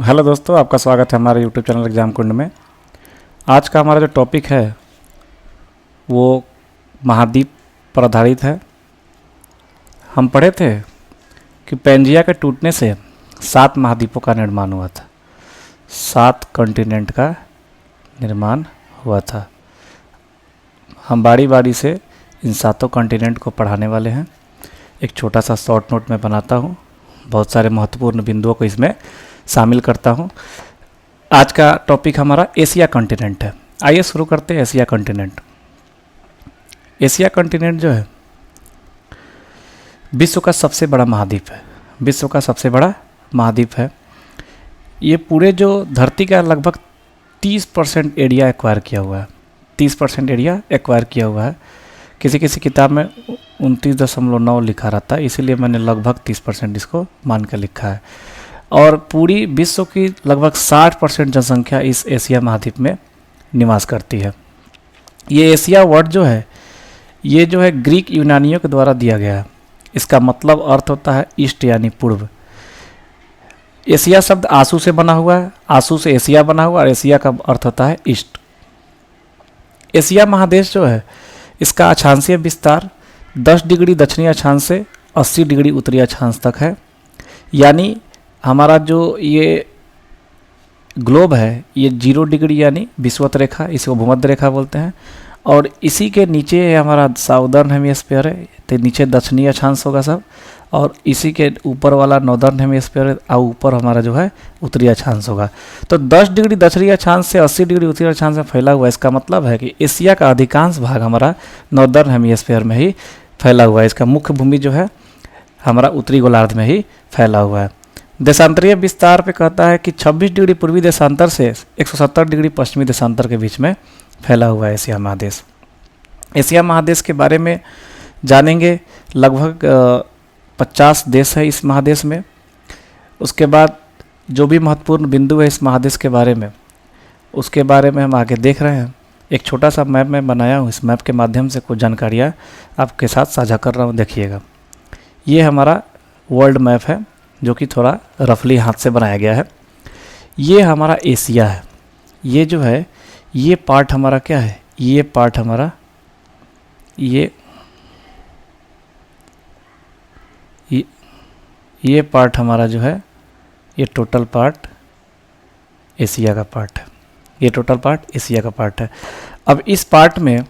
Hello दोस्तों, आपका स्वागत है हमारे यूट्यूब चैनल एग्जाम कुंड में। आज का हमारा जो टॉपिक है वो महाद्वीप पर आधारित है। हम पढ़े थे कि पेंजिया के टूटने से 7 महाद्वीपों का निर्माण हुआ था, 7 कॉन्टिनेंट का निर्माण हुआ था। हम बारी बारी से इन 7 कॉन्टिनेंट को पढ़ाने वाले हैं। एक छोटा सा शॉर्ट नोट में बनाता हूँ, बहुत सारे महत्वपूर्ण बिंदुओं को इसमें शामिल करता हूँ। आज का टॉपिक हमारा एशिया कॉन्टिनेंट है। आइए शुरू करते हैं। एशिया कॉन्टिनेंट जो है विश्व का सबसे बड़ा महाद्वीप है। विश्व का सबसे बड़ा महाद्वीप है। ये पूरे जो धरती का लगभग 30% एरिया एक्वायर किया हुआ है। 30% एरिया एक्वायर किया हुआ है। किसी किसी किताब में 29.9 लिखा रहता है, इसीलिए मैंने लगभग 30% इसको मान कर लिखा है। और पूरी विश्व की लगभग 60% जनसंख्या इस एशिया महाद्वीप में निवास करती है। ये एशिया वर्ड जो है ये जो है ग्रीक यूनानियों के द्वारा दिया गया है। इसका मतलब अर्थ होता है ईस्ट यानी पूर्व। एशिया शब्द आंसू से बना हुआ है, आंसू से एशिया बना हुआ, और एशिया का अर्थ होता है ईस्ट। एशिया महादेश जो है इसका अक्षांशीय विस्तार 10 डिग्री दक्षिणी अक्षांश से 80 डिग्री उत्तरी अक्षांश तक है। यानी हमारा जो ये ग्लोब है ये 0 डिग्री यानी विषुवत रेखा, इसको भूमध्य रेखा बोलते हैं। और इसी के नीचे हमारा साउदर्न हेमिस्फीयर है, तो नीचे दक्षिणी अक्षांश होगा सब, और इसी के ऊपर वाला नॉर्दर्न हेमिस्फीयर है, और ऊपर हमारा जो है उत्तरी अक्षांश होगा। तो 10 डिग्री दक्षिणी अक्षांश से 80 डिग्री उत्तरी अक्षांश में फैला हुआ है। इसका मतलब है कि एशिया का अधिकांश भाग हमारा नॉर्दर्न हेमिस्फीयर में ही फैला हुआ है। इसका मुख्य भूमि जो है हमारा उत्तरी गोलार्ध में ही फैला हुआ है। देशांतरीय विस्तार पे कहता है कि 26 डिग्री पूर्वी देशांतर से 170 डिग्री पश्चिमी देशांतर के बीच में फैला हुआ है एशिया महादेश। एशिया महादेश के बारे में जानेंगे। लगभग 50 देश है इस महादेश में। उसके बाद जो भी महत्वपूर्ण बिंदु है इस महादेश के बारे में, उसके बारे में हम आगे देख रहे हैं। एक छोटा सा मैप मैं बनाया हूँ, इस मैप के माध्यम से कुछ जानकारियाँ आपके साथ साझा कर रहा हूँ। देखिएगा, ये हमारा वर्ल्ड मैप है जो कि थोड़ा रफली हाथ से बनाया गया है। ये हमारा एशिया है। ये जो है ये पार्ट हमारा क्या है, ये पार्ट हमारा ये पार्ट हमारा जो है ये टोटल पार्ट एशिया का पार्ट है। ये टोटल पार्ट एशिया का पार्ट है। अब इस पार्ट में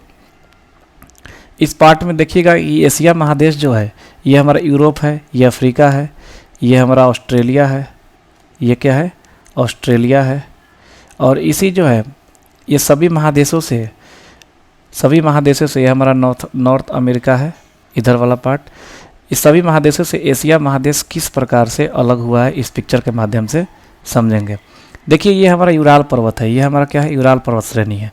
देखिएगा, ये एशिया महादेश जो है ये हमारा यूरोप है, ये अफ्रीका है, ये हमारा ऑस्ट्रेलिया है, ये क्या है ऑस्ट्रेलिया है। और इसी जो है ये सभी महादेशों से ये हमारा नॉर्थ अमेरिका है, इधर वाला पार्ट। इस सभी महादेशों से एशिया महादेश किस प्रकार से अलग हुआ है इस पिक्चर के माध्यम से समझेंगे। देखिए, ये हमारा यूराल पर्वत है। ये हमारा क्या है, यूराल पर्वत श्रेणी है।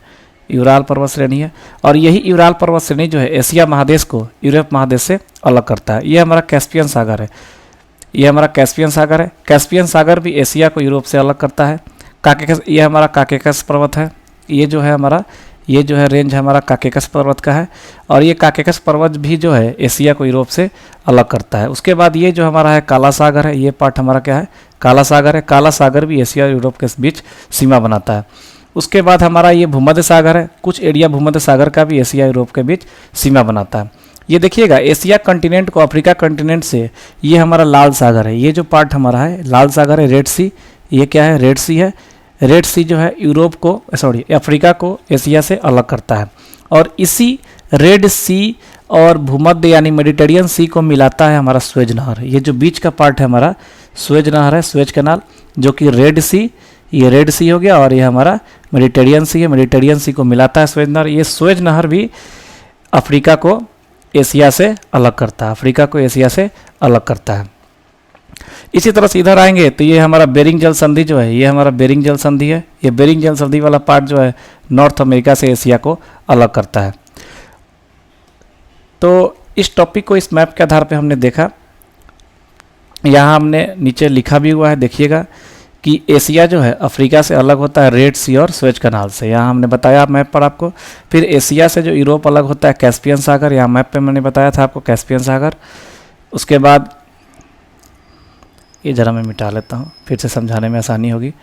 यूराल पर्वत श्रेणी है, और यही यूराल पर्वत श्रेणी जो है एशिया महादेश को यूरोप महादेश से अलग करता है। ये हमारा कैस्पियन सागर है। ये हमारा कैस्पियन सागर है। कैस्पियन सागर भी एशिया को यूरोप से अलग करता है। ये हमारा काकेकस पर्वत है। ये जो है हमारा ये जो है रेंज हमारा काकेकस पर्वत का है, और ये काकेकस पर्वत भी जो है एशिया को यूरोप से अलग करता है। उसके बाद ये जो हमारा है काला सागर है। ये पार्ट हमारा क्या है, काला सागर है। काला सागर भी एशिया और यूरोप के बीच सीमा बनाता है। उसके बाद हमारा ये भूमध्य सागर है। कुछ एरिया भूमध्य सागर का भी एशिया यूरोप के बीच सीमा बनाता है। ये देखिएगा, एशिया कॉन्टिनेंट को अफ्रीका कॉन्टिनेंट से ये हमारा लाल सागर है। ये जो पार्ट हमारा है लाल सागर है, रेड सी। ये क्या है, रेड सी है। रेड सी जो है अफ्रीका को एशिया से अलग करता है। और इसी रेड सी और भूमध्य यानी मेडिटेरियन सी को मिलाता है हमारा स्वेज नहर। ये जो बीच का पार्ट है हमारा स्वेज नहर है, स्वेज कैनाल, जो कि रेड सी, ये रेड सी हो गया, और ये हमारा मेडिटेरियन सी है। मेडिटेरियन सी को मिलाता है स्वेज नहर। ये स्वेज नहर भी अफ्रीका को एशिया से अलग करता है। अफ्रीका को एशिया से अलग करता है। इसी तरह से इधर आएंगे तो ये हमारा बेरिंग जल संधि जो है, ये हमारा बेरिंग जल संधि है। ये बेरिंग जल संधि वाला पार्ट जो है नॉर्थ अमेरिका से एशिया को अलग करता है। तो इस टॉपिक को इस मैप के आधार पे हमने देखा। यहाँ हमने नीचे लिखा भी हुआ है, देखिएगा कि एशिया जो है अफ्रीका से अलग होता है रेड सी और स्वेज कनाल से। यहाँ हमने बताया मैप पर आपको। फिर एशिया से जो यूरोप अलग होता है कैस्पियन सागर, यहाँ मैप पे मैंने बताया था आपको कैस्पियन सागर। उसके बाद ये ज़रा मैं मिटा लेता हूँ, फिर से समझाने में आसानी होगी।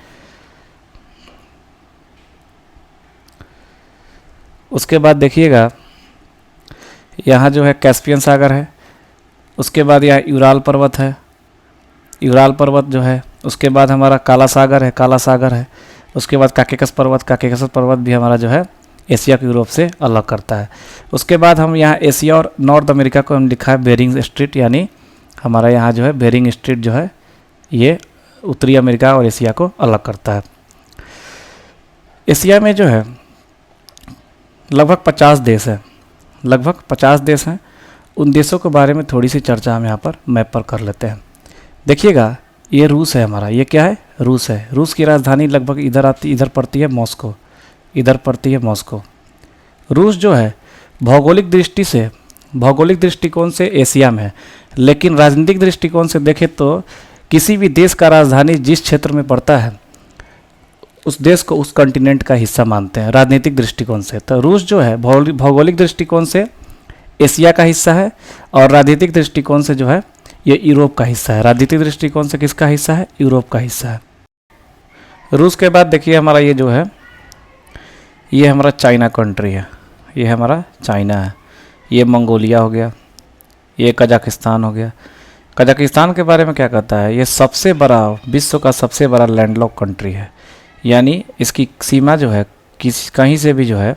उसके बाद देखिएगा यहाँ जो है कैस्पियन सागर है, उसके बाद यहाँ यूराल पर्वत है, यूराल पर्वत जो है, उसके बाद हमारा काला सागर है, काला सागर है, उसके बाद काकेकस पर्वत, काकेकस पर्वत भी हमारा जो है एशिया को यूरोप से अलग करता है। उसके बाद हम यहाँ एशिया और नॉर्थ अमेरिका को हम लिखा है बेरिंग स्ट्रीट, यानी हमारा यहाँ जो है बेरिंग स्ट्रीट जो है ये उत्तरी अमेरिका और एशिया को अलग करता है। एशिया में जो है लगभग 50 देश है, लगभग 50 देश हैं। उन देशों के बारे में थोड़ी सी चर्चा हम यहाँ पर मैप पर कर लेते हैं। देखिएगा ये रूस है हमारा, ये क्या है, रूस है। रूस की राजधानी लगभग इधर पड़ती है मॉस्को, इधर पड़ती है मॉस्को। रूस जो है भौगोलिक दृष्टिकोण से एशिया में है, लेकिन राजनीतिक दृष्टिकोण से देखें तो किसी भी देश का राजधानी जिस क्षेत्र में पड़ता है उस देश को उस कॉन्टिनेंट का हिस्सा मानते हैं राजनीतिक दृष्टिकोण से। तो रूस जो है भौगोलिक दृष्टिकोण से एशिया का हिस्सा है और राजनीतिक दृष्टिकोण से जो है ये यूरोप का हिस्सा है। राजनीतिक दृष्टिकोण से किसका हिस्सा है, यूरोप का हिस्सा है। रूस के बाद देखिए हमारा ये जो है ये हमारा चाइना कंट्री है, ये हमारा चाइना है। ये मंगोलिया हो गया, ये कजाकिस्तान हो गया। कजाकिस्तान के बारे में क्या कहता है, ये सबसे बड़ा, विश्व का सबसे बड़ा लैंडलॉक कंट्री है, यानी इसकी सीमा जो है कहीं से भी जो है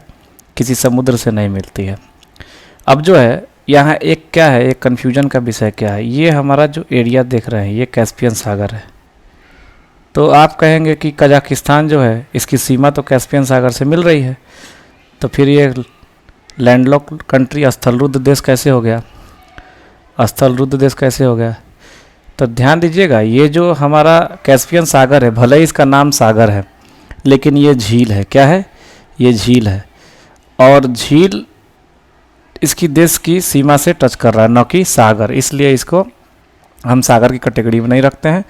किसी समुद्र से नहीं मिलती है। अब जो है यहाँ एक क्या है, एक कन्फ्यूजन का विषय क्या है, ये हमारा जो एरिया देख रहे हैं ये कैस्पियन सागर है। तो आप कहेंगे कि कजाकिस्तान जो है इसकी सीमा तो कैस्पियन सागर से मिल रही है, तो फिर ये लैंडलॉक कंट्री स्थलरुद्ध देश कैसे हो गया, स्थलरुद्ध देश कैसे हो गया। तो ध्यान दीजिएगा ये जो हमारा कैस्पियन सागर है, भले ही इसका नाम सागर है लेकिन ये झील है। क्या है, ये झील है, और झील इसकी देश की सीमा से टच कर रहा है, न कि सागर, इसलिए इसको हम सागर की कैटेगरी में नहीं रखते हैं।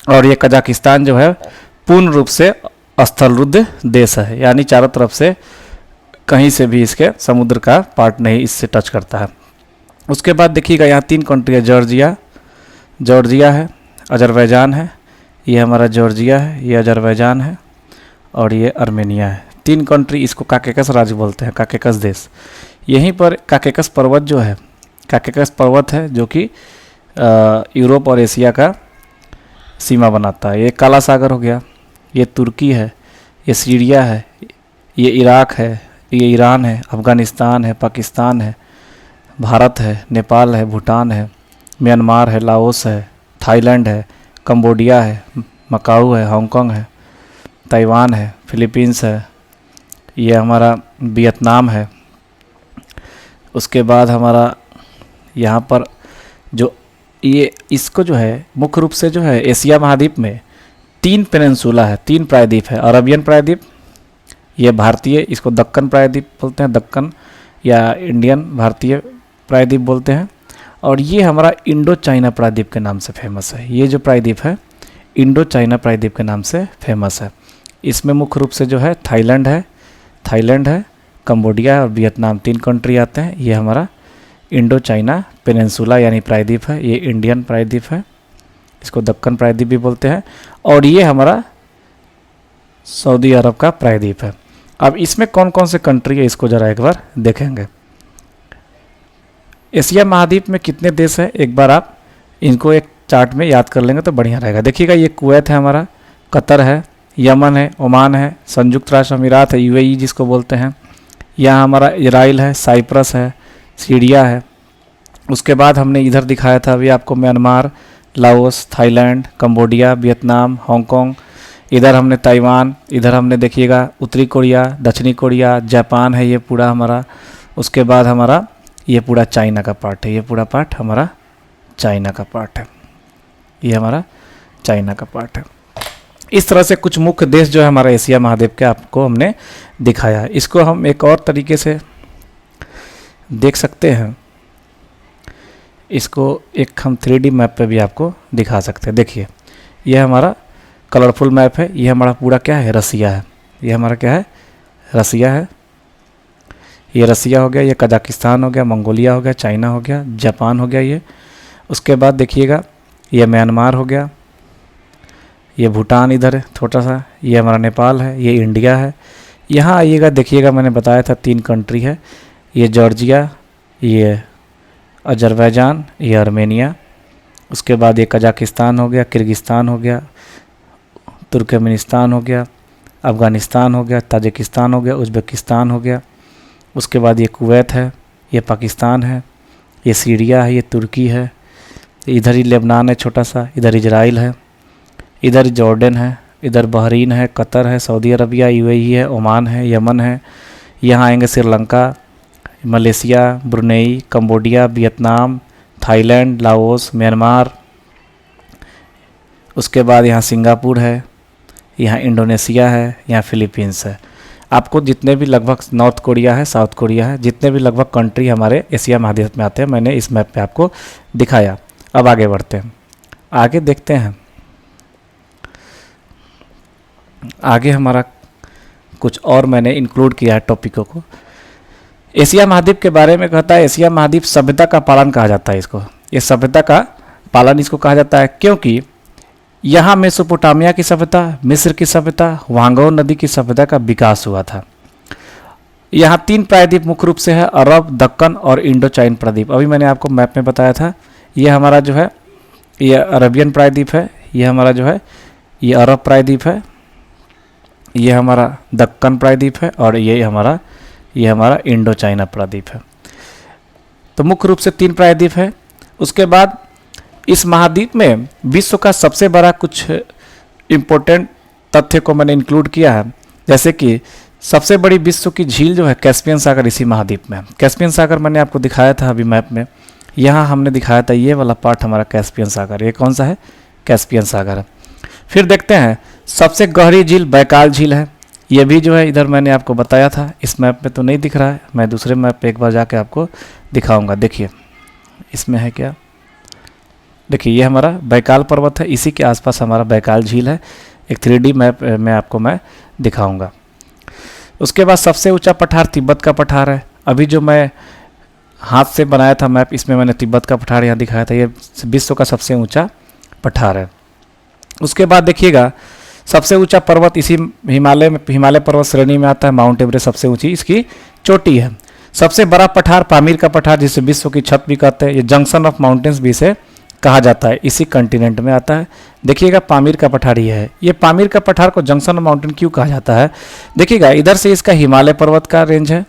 और ये कजाकिस्तान जो है पूर्ण रूप से स्थलरुद्ध देश है, यानी चारों तरफ से कहीं से भी इसके समुद्र का पार्ट नहीं इससे टच करता है। उसके बाद देखिएगा यहाँ 3 कंट्री है, जॉर्जिया है, अजरबैजान है, ये हमारा जॉर्जिया है, ये अजरबैजान है और ये आर्मेनिया है। 3 कंट्री, इसको काकेकस राज्य बोलते हैं, काकेकस देश। यहीं पर काकेकस पर्वत जो है, काकेकस पर्वत है जो कि यूरोप और एशिया का सीमा बनाता है। ये काला सागर हो गया, ये तुर्की है, ये सीरिया है, ये इराक है, ये ईरान है, अफ़गानिस्तान है, पाकिस्तान है, भारत है, नेपाल है, भूटान है, म्यांमार है, लाओस है, थाईलैंड है, कंबोडिया है, मकाऊ है, हांगकांग है, ताइवान है, फिलीपींस है, ये हमारा वियतनाम है। उसके बाद हमारा यहाँ पर जो ये इसको जो है मुख्य रूप से जो है एशिया महाद्वीप में 3 पेनिनसुला है, 3 प्रायद्वीप है। अरबियन प्रायद्वीप, ये भारतीय, इसको दक्कन प्रायद्वीप बोलते हैं, दक्कन या इंडियन भारतीय प्रायद्वीप बोलते हैं। और ये हमारा इंडो चाइना प्रायद्वीप के नाम से फेमस है। ये जो प्रायद्वीप है इंडो चाइना प्रायद्वीप के नाम से फेमस है। इसमें मुख्य रूप से जो है थाईलैंड है, कंबोडिया और वियतनाम 3 कंट्री आते हैं। ये हमारा इंडो चाइना पेनिनसुला यानी प्रायद्वीप है, ये इंडियन प्रायद्वीप है, इसको दक्कन प्रायद्वीप भी बोलते हैं। और ये हमारा सऊदी अरब का प्रायद्वीप है। अब इसमें कौन कौन से कंट्री है इसको ज़रा एक बार देखेंगे। एशिया महाद्वीप में कितने देश हैं, एक बार आप इनको एक चार्ट में याद कर लेंगे तो बढ़िया रहेगा। देखिएगा ये कुवैत है हमारा, कतर है, यमन है, ओमान है, संयुक्त राष्ट्र अमीरात है, यूएई जिसको बोलते हैं, यहाँ हमारा इजराइल है, साइप्रस है, सीरिया है। उसके बाद हमने इधर दिखाया था अभी आपको Myanmar, Laos, Thailand, Cambodia, Vietnam, Hong Kong, इधर हमने ताइवान, इधर हमने देखिएगा उत्तरी कोरिया, दक्षिणी कोरिया, जापान है ये पूरा हमारा। उसके बाद हमारा ये पूरा चाइना का पार्ट है, ये पूरा पार्ट हमारा चाइना का पार्ट है, ये हमारा चाइना का पार्ट है। इस तरह से कुछ मुख्य देश जो है हमारा एशिया महाद्वीप के आपको हमने दिखाया है। इसको हम एक और तरीके से देख सकते हैं, इसको एक हम 3D मैप पे भी आपको दिखा सकते हैं। देखिए ये हमारा कलरफुल मैप है, ये हमारा पूरा क्या है, रसिया है, ये हमारा क्या है, रसिया है, ये रसिया हो गया, ये कजाकिस्तान हो गया, मंगोलिया हो गया, चाइना हो गया, जापान हो गया ये। उसके बाद देखिएगा ये म्यांमार हो गया, ये भूटान इधर है छोटा सा, ये हमारा नेपाल है, ये इंडिया है। यहाँ आइएगा, देखिएगा मैंने बताया था 3 कंट्री है, ये जॉर्जिया, ये अजरबैजान, ये आर्मेनिया। उसके बाद ये कजाकिस्तान हो गया, किर्गिस्तान हो गया, तुर्कमेनिस्तान हो गया, अफ़गानिस्तान हो गया, ताजिकिस्तान हो गया, उज़्बेकिस्तान हो गया। उसके बाद ये कुवैत है, ये पाकिस्तान है, ये सीरिया है, ये तुर्की है, इधर ही लेबनान है छोटा सा, इधर इजराइल है, इधर जॉर्डन है, इधर बहरीन है, कतर है, सऊदी अरबिया, यूएई है, ओमान है, यमन है। यहाँ आएंगे Sri Lanka, Malaysia, Brunei, Cambodia, Vietnam, Thailand, Laos, Myanmar. उसके बाद यहाँ सिंगापुर है, यहाँ इंडोनेशिया है, यहाँ फिलीपींस है। आपको जितने भी लगभग नॉर्थ कोरिया है, साउथ कोरिया है, जितने भी लगभग कंट्री हमारे एशिया महाद्वीप में आते हैं, मैंने इस मैप पे आपको दिखाया। अब आगे बढ़ते हैं, आगे देखते हैं। आगे हमारा कुछ और मैंने इंक्लूड किया है टॉपिकों को। एशिया महाद्वीप के बारे में कहता है, एशिया महाद्वीप सभ्यता का पालन कहा जाता है इसको। ये सभ्यता का पालन इसको कहा जाता है क्योंकि यहाँ मेसोपोटामिया की सभ्यता, मिस्र की सभ्यता, वांगो नदी की सभ्यता का विकास हुआ था। यहाँ 3 प्रायद्वीप मुख्य रूप से है, अरब, दक्कन और इंडो चाइन प्रायद्वीप। अभी मैंने आपको मैप में बताया था, ये हमारा जो है ये अरबियन प्रायद्वीप है, ये हमारा जो है ये अरब प्रायद्वीप है, ये हमारा दक्कन प्रायद्वीप है और ये हमारा इंडो चाइना प्रायद्वीप है। तो मुख्य रूप से 3 प्रायद्वीप है। उसके बाद इस महाद्वीप में विश्व का सबसे बड़ा कुछ इम्पोर्टेंट तथ्य को मैंने इंक्लूड किया है, जैसे कि सबसे बड़ी विश्व की झील जो है कैस्पियन सागर इसी महाद्वीप में है। कैस्पियन सागर मैंने आपको दिखाया था अभी मैप में, यहाँ हमने दिखाया था ये वाला पार्ट हमारा कैस्पियन सागर। ये कौन सा है? कैस्पियन सागर है। फिर देखते हैं सबसे गहरी झील बैकाल झील है। ये भी जो है इधर मैंने आपको बताया था, इस मैप में तो नहीं दिख रहा है, मैं दूसरे मैप पे एक बार जाके आपको दिखाऊंगा। देखिए इसमें है क्या, देखिए ये हमारा बैकाल पर्वत है, इसी के आसपास हमारा बैकाल झील है। एक 3D मैप में आपको मैं दिखाऊंगा। उसके बाद सबसे ऊंचा पठार तिब्बत का पठार है। अभी जो मैं हाथ से बनाया था मैप, इसमें मैंने तिब्बत का पठार यहाँ दिखाया था। ये विश्व का सबसे ऊंचा पठार है। उसके बाद देखिएगा सबसे ऊंचा पर्वत इसी हिमालय पर्वत श्रेणी में आता है। माउंट एवरेस्ट सबसे ऊंची इसकी चोटी है। सबसे बड़ा पठार पामीर का पठार, जिसे विश्व की छत भी कहते हैं। ये जंक्शन ऑफ माउंटेन्स भी इसे कहा जाता है, इसी कंटिनेंट में आता है। देखिएगा पामीर का पठार ये है। ये पामीर का पठार को जंक्शन ऑफ माउंटेन क्यों कहा जाता है? देखिएगा इधर से इसका हिमालय पर्वत का रेंज है,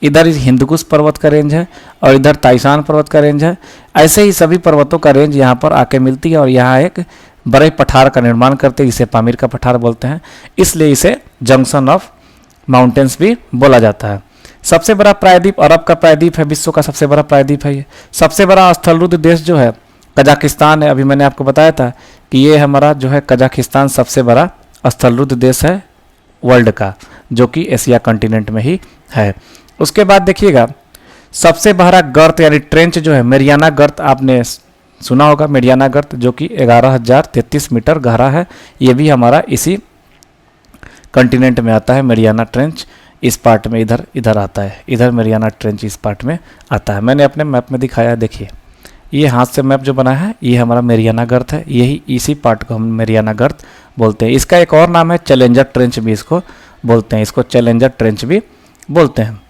इधर हिंदकुश पर्वत का रेंज है और इधर ताइसान पर्वत का रेंज है। ऐसे ही सभी पर्वतों का रेंज यहाँ पर आके मिलती है और यहाँ एक बड़े पठार का निर्माण करते हैं, जिसे पामीर का पठार बोलते हैं। इसलिए इसे जंक्शन ऑफ माउंटेन्स भी बोला जाता है। सबसे बड़ा प्रायद्वीप अरब का प्रायद्वीप है, विश्व का सबसे बड़ा प्रायद्वीप है ये। सबसे बड़ा स्थलरुद्ध देश जो है कजाकिस्तान है। अभी मैंने आपको बताया था कि ये हमारा जो है कजाकिस्तान सबसे बड़ा स्थलरुद्ध देश है वर्ल्ड का, जो कि एशिया कॉन्टिनेंट में ही है। उसके बाद देखिएगा सबसे बड़ा गर्त यानी ट्रेंच जो है मेरियाना गर्त, आपने सुना होगा मेरियाना गर्त, जो कि 11,033 मीटर गहरा है। ये भी हमारा इसी कॉन्टिनेंट में आता है। मेरियाना ट्रेंच इस पार्ट में इधर आता है, इधर मेरियाना ट्रेंच इस पार्ट में आता है। मैंने अपने मैप में दिखाया है, देखिए ये हाथ से मैप जो बनाया है ये हमारा मेरियाना गर्त है। यही इसी पार्ट को हम मेरियाना गर्त बोलते हैं। इसका एक और नाम है चैलेंजर ट्रेंच भी इसको बोलते हैं, इसको चैलेंजर ट्रेंच भी बोलते हैं।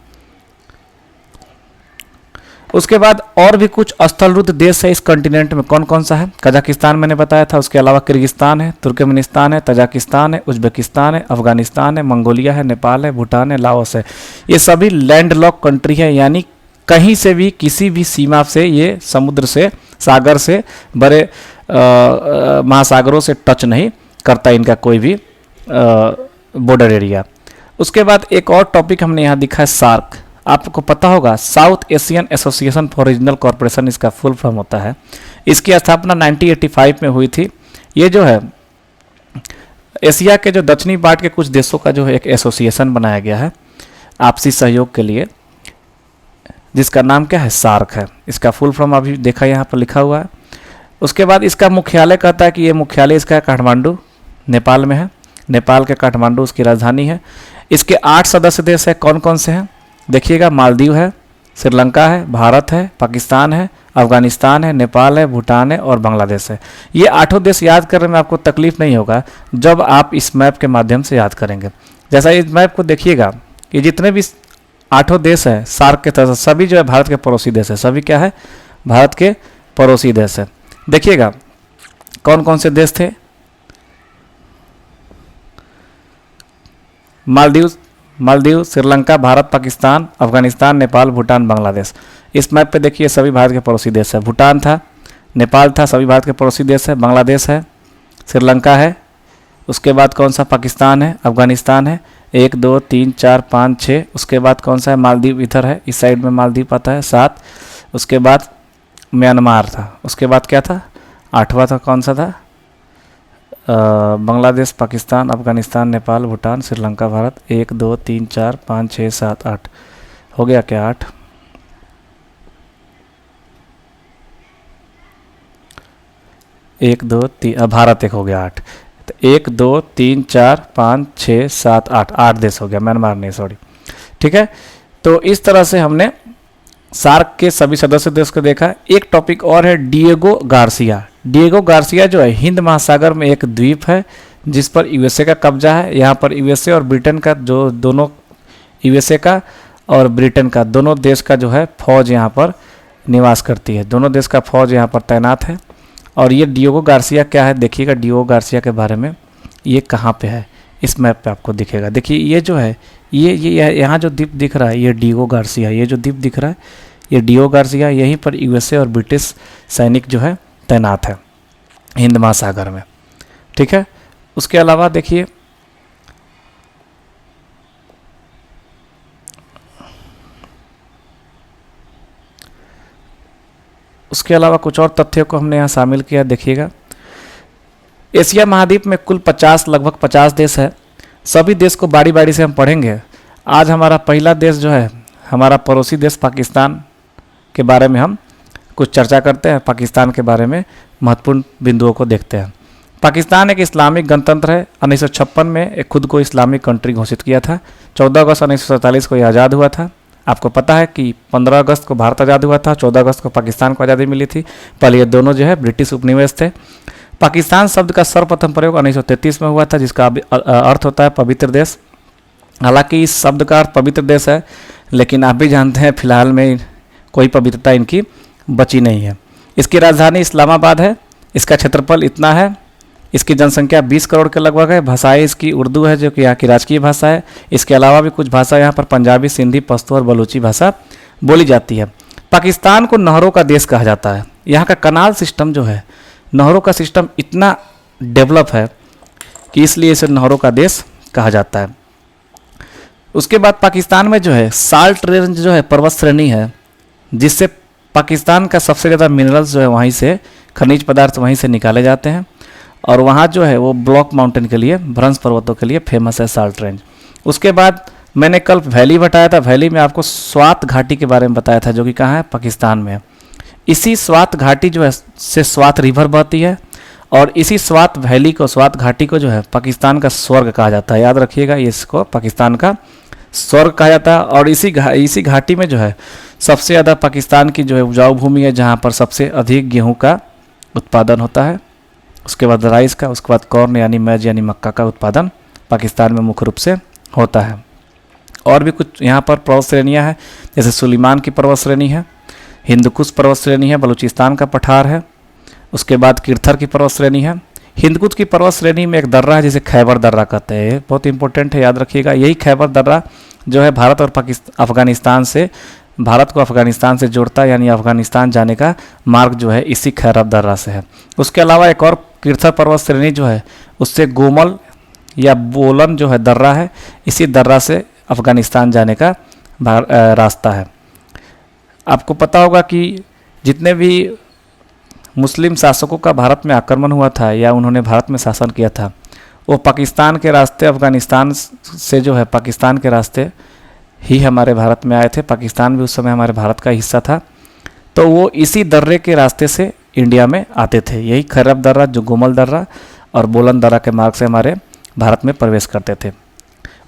उसके बाद और भी कुछ स्थलरुद्ध देश है इस कॉन्टिनेंट में। कौन कौन सा है? कजाकिस्तान मैंने बताया था, उसके अलावा किर्गिस्तान है, तुर्कमेनिस्तान है, तजाकिस्तान है, उज़्बेकिस्तान है, अफगानिस्तान है, मंगोलिया है, नेपाल है, भूटान है, लाओस है। ये सभी लैंडलॉक कंट्री है, यानी कहीं से भी किसी भी सीमा से ये समुद्र से, सागर से, बड़े महासागरों से टच नहीं करता इनका कोई भी बॉर्डर एरिया। उसके बाद एक और टॉपिक हमने यहाँ दिखा है सार्क। आपको पता होगा south Asian association for regional corporation इसका फुल फॉर्म होता है। इसकी स्थापना 1985 में हुई थी। ये जो है एशिया के जो दक्षिणी पार्ट के कुछ देशों का जो है एक एसोसिएशन बनाया गया है आपसी सहयोग के लिए, जिसका नाम क्या है? सार्क है। इसका फुल फॉर्म अभी देखा यहाँ पर लिखा हुआ है। उसके बाद इसका मुख्यालय कहता है कि ये मुख्यालय इसका काठमांडू नेपाल में है। नेपाल के काठमांडू उसकी राजधानी है। इसके 8 सदस्य देश है। कौन कौन से हैं? देखिएगा मालदीव है, श्रीलंका है, भारत है, पाकिस्तान है, अफगानिस्तान है, नेपाल है, भूटान है और बांग्लादेश है। ये 8 देश याद करने में आपको तकलीफ नहीं होगा जब आप इस मैप के माध्यम से याद करेंगे। जैसा इस मैप को देखिएगा, ये जितने भी 8 देश हैं सार्क के तरफ से, सभी जो है भारत के पड़ोसी देश है। सभी क्या है? भारत के पड़ोसी देश है। देखिएगा कौन कौन से देश थे। मालदीव, श्रीलंका, भारत, पाकिस्तान, अफगानिस्तान, नेपाल, भूटान, बांग्लादेश। इस मैप पे देखिए सभी भारत के पड़ोसी देश है। भूटान था, नेपाल था, सभी भारत के पड़ोसी देश है। बांग्लादेश है, श्रीलंका है, उसके बाद कौन सा? पाकिस्तान है, अफगानिस्तान है, 1 2 3 4 5 6। उसके बाद कौन सा है? मालदीव इधर है, इस साइड में मालदीव आता है 7। उसके बाद म्यांमार था। उसके बाद क्या था? 8वां था, कौन सा था? बांग्लादेश, पाकिस्तान, अफगानिस्तान, नेपाल, भूटान, श्रीलंका, भारत। 1 2 3 4 5 6 7 8 हो गया क्या? 8। एक दो तीन, भारत एक हो गया 8। तो 1 2 3 4 5 6 7 8, 8 देश हो गया, म्यांमार नहीं, सॉरी। ठीक है, तो इस तरह से हमने सार्क के सभी सदस्य देश को देखा। एक टॉपिक और है डिएगो गार्सिया। डिएगो गार्सिया जो है हिंद महासागर में एक द्वीप है जिस पर यूएसए का कब्जा है। यहाँ पर यूएसए और ब्रिटेन का जो दोनों, यूएसए का और ब्रिटेन का दोनों देश का जो है फौज यहाँ पर निवास करती है। दोनों देश का फौज यहाँ पर तैनात है। और ये डिएगो गार्सिया क्या है देखिएगा, डिएगो गार्सिया के बारे में ये कहाँ पे है इस मैप पे आपको दिखेगा। देखिए ये जो है ये यहाँ जो द्वीप दिख रहा है ये डिएगो गार्सिया, ये जो द्वीप दिख रहा है ये डिएगो गार्सिया, यहीं पर यूएसए और ब्रिटिश सैनिक जो है तैनात है हिंद महासागर में। ठीक है, उसके अलावा देखिए उसके अलावा कुछ और तथ्यों को हमने यहाँ शामिल किया। देखिएगा एशिया महाद्वीप में कुल लगभग 50 देश है। सभी देश को बारी बारी से हम पढ़ेंगे। आज हमारा पहला देश जो है हमारा पड़ोसी देश पाकिस्तान के बारे में हम कुछ चर्चा करते हैं। पाकिस्तान के बारे में महत्वपूर्ण बिंदुओं को देखते हैं। पाकिस्तान एक इस्लामिक गणतंत्र है। 1956 में एक खुद को इस्लामिक कंट्री घोषित किया था। 14 अगस्त 1947 को यह आज़ाद हुआ था। आपको पता है कि 15 अगस्त को भारत आज़ाद हुआ था, 14 अगस्त को पाकिस्तान को आज़ादी मिली थी। पहले ये दोनों जो है ब्रिटिश उपनिवेश थे। पाकिस्तान शब्द का सर्वप्रथम प्रयोग 1933 में हुआ था जिसका अर्थ होता है पवित्र देश। हालांकि इस शब्द का अर्थ पवित्र देश है, लेकिन आप भी जानते हैं फिलहाल में कोई पवित्रता इनकी बची नहीं है। इसकी राजधानी इस्लामाबाद है। इसका क्षेत्रफल इतना है। इसकी जनसंख्या 20 करोड़ के लगभग है। भाषाएं इसकी उर्दू है जो कि यहाँ की राजकीय भाषा है। इसके अलावा भी कुछ भाषा यहाँ पर पंजाबी, सिंधी, पश्तो और बलूची भाषा बोली जाती है। पाकिस्तान को नहरों का देश कहा जाता है। यहाँ का कनाल सिस्टम जो है, नहरों का सिस्टम इतना डेवलप है कि इसलिए इसे नहरों का देश कहा जाता है। उसके बाद पाकिस्तान में जो है साल्ट रेंज जो है पर्वत श्रेणी है, जिससे पाकिस्तान का सबसे ज़्यादा मिनरल्स जो है वहीं से, खनिज पदार्थ वहीं से निकाले जाते हैं। और वहाँ जो है वो ब्लॉक माउंटेन के लिए, भ्रंश पर्वतों के लिए फेमस है साल्ट रेंज। उसके बाद मैंने कल वैली बताया था। वैली में आपको स्वात घाटी के बारे में बताया था जो कि कहाँ है? पाकिस्तान में है। इसी स्वात घाटी जो है से स्वात रिवर बहती है और इसी स्वात वैली को, स्वात घाटी को जो है पाकिस्तान का स्वर्ग कहा जाता है। याद रखिएगा, इसको पाकिस्तान का स्वर्ग कहा जाता है। और इसी घाटी में जो है सबसे ज़्यादा पाकिस्तान की जो है उपजाऊ भूमि है, जहाँ पर सबसे अधिक गेहूं का उत्पादन होता है। उसके बाद राइस का, उसके बाद कॉर्न यानी मैज यानी मक्का का उत्पादन पाकिस्तान में मुख्य रूप से होता है। और भी कुछ यहाँ पर पर्वत श्रेणियाँ हैं, जैसे सुलेमान की पर्वत श्रेणी है, हिंदकुश पर्वत श्रेणी है, बलूचिस्तान का पठार है। उसके बाद किरथर की पर्वत श्रेणी है। हिंदकुश की पर्वत श्रेणी में एक दर्रा है जिसे खैबर दर्रा कहते हैं। बहुत इंपॉर्टेंट है, याद रखिएगा। यही खैबर दर्रा जो है भारत और अफगानिस्तान से, भारत को अफगानिस्तान से जोड़ता है, यानी अफगानिस्तान जाने का मार्ग जो है इसी खैबर दर्रा से है। उसके अलावा एक और किरथर पर्वत श्रेणी जो है उससे गोमल या बोलन जो है दर्रा है, इसी दर्रा से अफगानिस्तान जाने का रास्ता है। आपको पता होगा कि जितने भी मुस्लिम शासकों का भारत में आक्रमण हुआ था या उन्होंने भारत में शासन किया था, वो पाकिस्तान के रास्ते, अफगानिस्तान से जो है पाकिस्तान के रास्ते ही हमारे भारत में आए थे। पाकिस्तान भी उस समय हमारे भारत का हिस्सा था, तो वो इसी दर्रे के रास्ते से इंडिया में आते थे। यही खैरब दर्रा, जो गोमल दर्रा और बोलन दर्रा के मार्ग से हमारे भारत में प्रवेश करते थे।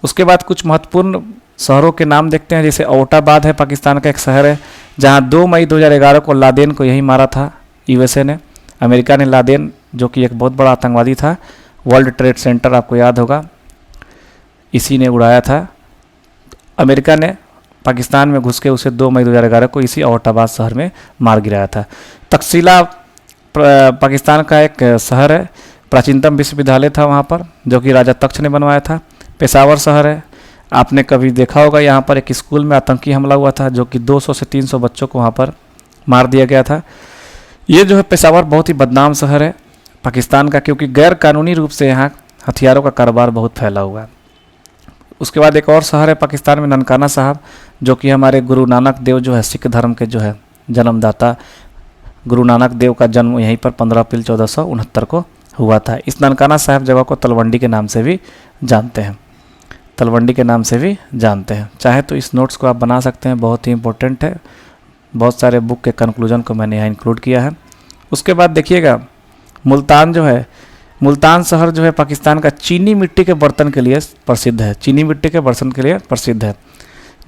उसके बाद कुछ महत्वपूर्ण शहरों के नाम देखते हैं, जैसे एबोटाबाद है, पाकिस्तान का एक शहर है, जहाँ 2 मई 2011 को लादेन को यही मारा था यूएसए ने। अमेरिका ने लादेन, जो कि एक बहुत बड़ा आतंकवादी था, वर्ल्ड ट्रेड सेंटर आपको याद होगा, इसी ने उड़ाया था। अमेरिका ने पाकिस्तान में घुस के उसे 2 मई 2011 को इसी एबोटाबाद शहर में मार गिराया था। तक्षशिला पाकिस्तान का एक शहर है, प्राचीनतम विश्वविद्यालय था वहाँ पर, जो कि राजा तक्ष ने बनवाया था। पेशावर शहर है, आपने कभी देखा होगा, यहाँ पर एक स्कूल में आतंकी हमला हुआ था, जो कि 200 से 300 बच्चों को वहाँ पर मार दिया गया था। ये जो है पेशावर बहुत ही बदनाम शहर है पाकिस्तान का, क्योंकि गैर कानूनी रूप से यहाँ हथियारों का कारोबार बहुत फैला हुआ है। उसके बाद एक और शहर है पाकिस्तान में, ननकाना साहब, जो कि हमारे गुरु नानक देव जो है सिख धर्म के जो है जन्मदाता, गुरु नानक देव का जन्म यहीं पर 15 अप्रैल 1469 को हुआ था। इस ननकाना साहब जगह को तलवंडी के नाम से भी जानते हैं, तलवंडी के नाम से भी जानते हैं। चाहे तो इस नोट्स को आप बना सकते हैं, बहुत ही इंपॉर्टेंट है। बहुत सारे बुक के कंक्लूजन को मैंने यहाँ इंक्लूड किया है। उसके बाद देखिएगा, मुल्तान जो है, मुल्तान शहर जो है पाकिस्तान का चीनी मिट्टी के बर्तन के लिए प्रसिद्ध है, चीनी मिट्टी के बर्तन के लिए प्रसिद्ध है।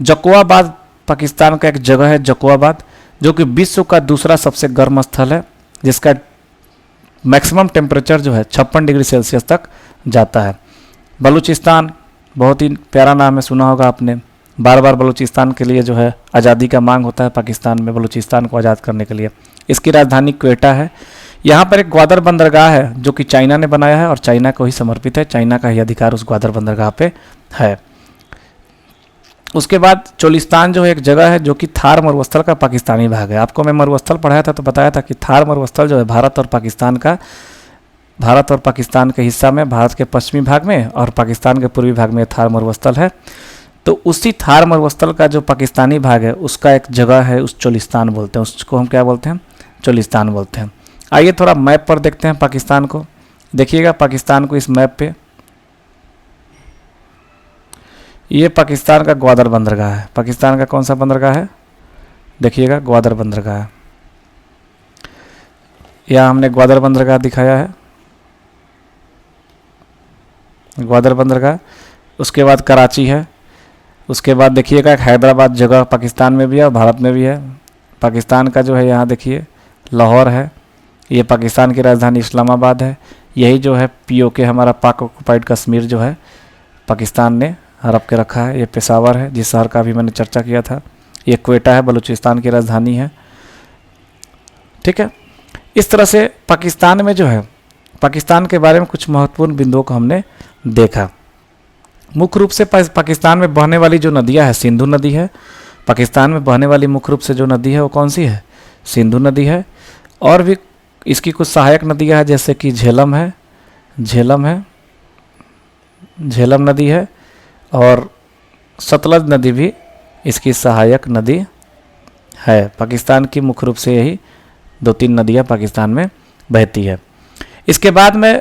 जकोआबाद पाकिस्तान का एक जगह है, जकोआबाद, जो कि विश्व का दूसरा सबसे गर्म स्थल है, जिसका मैक्सिमम टेम्परेचर जो है 56 डिग्री सेल्सियस तक जाता है। बलूचिस्तान, बहुत ही प्यारा नाम है, सुना होगा आपने, बार बार बलूचिस्तान के लिए जो है आज़ादी का मांग होता है पाकिस्तान में, बलूचिस्तान को आज़ाद करने के लिए। इसकी राजधानी क्वेटा है। यहाँ पर एक ग्वादर बंदरगाह है, जो कि चाइना ने बनाया है और चाइना को ही समर्पित है, चाइना का ही अधिकार उस ग्वादर बंदरगाह पे है। उसके बाद चोलिस्तान जो है एक जगह है, जो कि थार मरुस्थल का पाकिस्तानी भाग है। आपको मैं मरुस्थल पढ़ाया था तो बताया था कि थार मरुस्थल जो है भारत और पाकिस्तान के हिस्सा में, भारत के पश्चिमी भाग में और पाकिस्तान के पूर्वी भाग में थार मरुस्थल है। तो उसी थार मरुस्थल का जो पाकिस्तानी भाग है, उसका एक जगह है, उस चोलिस्तान बोलते हैं, उसको हम क्या बोलते हैं, चोलिस्तान बोलते हैं। आइए थोड़ा मैप पर देखते हैं पाकिस्तान को। देखिएगा पाकिस्तान को इस मैप पे, ये पाकिस्तान का ग्वादर बंदरगाह है। पाकिस्तान का कौन सा बंदरगाह है, देखिएगा, ग्वादर बंदरगाह। यहाँ हमने ग्वादर बंदरगाह दिखाया है, ग्वादर बंदरगाह। उसके बाद कराची है। उसके बाद देखिएगा एक हैदराबाद जगह पाकिस्तान में भी है और भारत में भी है। पाकिस्तान का जो है यहाँ देखिए लाहौर है, ये पाकिस्तान की राजधानी इस्लामाबाद है। यही जो है POK, हमारा पाक ऑक्युपाइड कश्मीर जो है पाकिस्तान ने हड़प के रखा है। ये पेशावर है, जिस शहर का भी मैंने चर्चा किया था। ये क्वेटा है, बलूचिस्तान की राजधानी है। ठीक है, इस तरह से पाकिस्तान में जो है, पाकिस्तान के बारे में कुछ महत्वपूर्ण बिंदुओं को हमने देखा। मुख्य रूप से पाकिस्तान में बहने वाली जो नदियाँ है, सिंधु नदी है। पाकिस्तान में बहने वाली मुख्य रूप से जो नदी है वो कौन सी है, सिंधु नदी है। और भी इसकी कुछ सहायक नदियाँ हैं, जैसे कि झेलम है, झेलम नदी है, और सतलज नदी भी इसकी सहायक नदी है। पाकिस्तान की मुख्य रूप से यही 2-3 नदियाँ पाकिस्तान में बहती है। इसके बाद में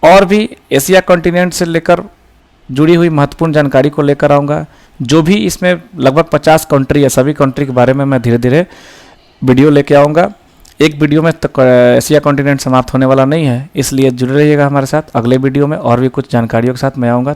और भी एशिया कॉन्टिनेंट से लेकर जुड़ी हुई महत्वपूर्ण जानकारी को लेकर आऊँगा। जो भी इसमें लगभग 50 कंट्री है, सभी कंट्री के बारे में मैं धीरे धीरे वीडियो लेके आऊँगा। एक वीडियो में एशिया कॉन्टिनेंट समाप्त होने वाला नहीं है, इसलिए जुड़े रहिएगा हमारे साथ। अगले वीडियो में और भी कुछ जानकारियों के साथ मैं आऊँगा।